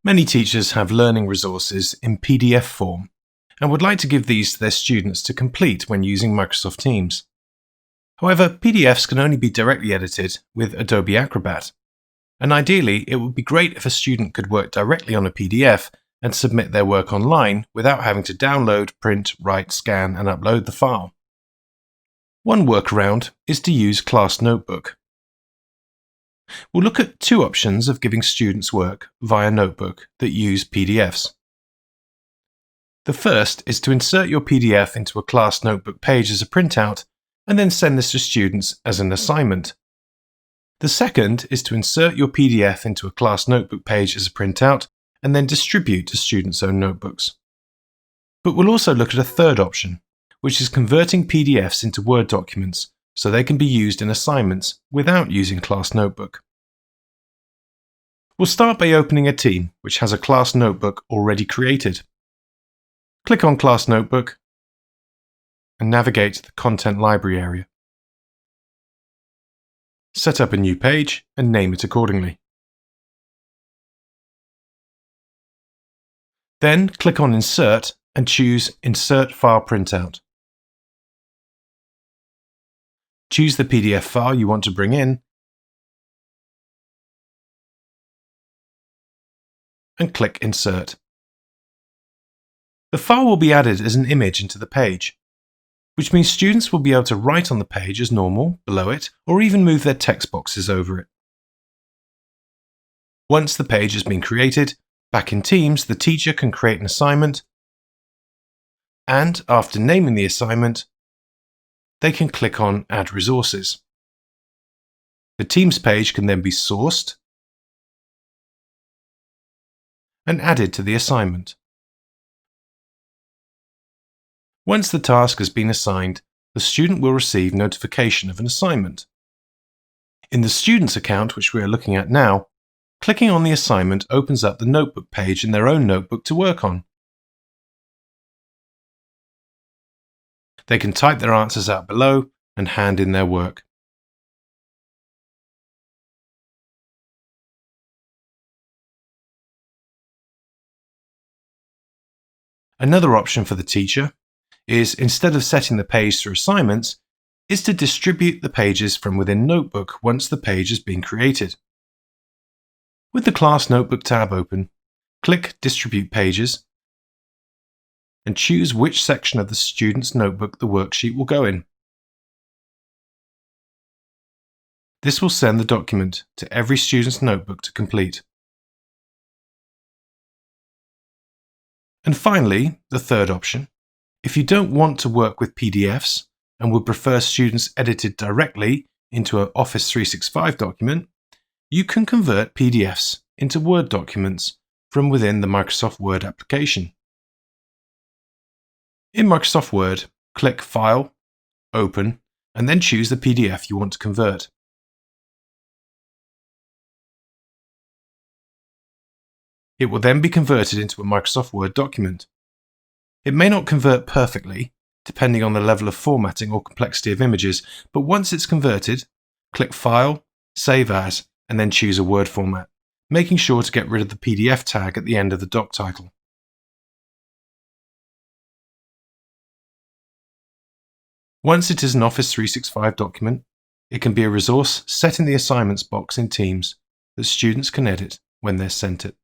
Many teachers have learning resources in PDF form and would like to give these to their students to complete when using Microsoft Teams. However, PDFs can only be directly edited with Adobe Acrobat, and ideally it would be great if a student could work directly on a PDF and submit their work online without having to download, print, write, scan, and upload the file. One workaround is to use Class Notebook. We'll look at two options of giving students work via Notebook that use PDFs. The first is to insert your PDF into a Class Notebook page as a printout and then send this to students as an assignment. The second is to insert your PDF into a Class Notebook page as a printout and then distribute to students' own notebooks. But we'll also look at a third option, which is converting PDFs into Word documents so they can be used in assignments without using Class Notebook. We'll start by opening a team which has a Class Notebook already created. Click on Class Notebook and navigate to the Content Library area. Set up a new page and name it accordingly. Then click on Insert and choose Insert File Printout. Choose the PDF file you want to bring in and click Insert. The file will be added as an image into the page, which means students will be able to write on the page as normal, below it, or even move their text boxes over it. Once the page has been created, back in Teams, the teacher can create an assignment, and after naming the assignment, they can click on Add Resources. The Teams page can then be sourced and added to the assignment. Once the task has been assigned, the student will receive notification of an assignment. In the student's account, which we are looking at now, clicking on the assignment opens up the notebook page in their own notebook to work on. They can type their answers out below and hand in their work. Another option for the teacher is, instead of setting the page through assignments, is to distribute the pages from within Notebook once the page has been created. With the Class Notebook tab open, click Distribute Pages and choose which section of the student's notebook the worksheet will go in. This will send the document to every student's notebook to complete. And finally, the third option. If you don't want to work with PDFs and would prefer students edited directly into an Office 365 document, you can convert PDFs into Word documents from within the Microsoft Word application. In Microsoft Word, click File, Open, and then choose the PDF you want to convert. It will then be converted into a Microsoft Word document. It may not convert perfectly, depending on the level of formatting or complexity of images, but once it's converted, click File, Save As, and then choose a Word format, making sure to get rid of the PDF tag at the end of the doc title. Once it is an Office 365 document, it can be a resource set in the Assignments box in Teams that students can edit when they're sent it.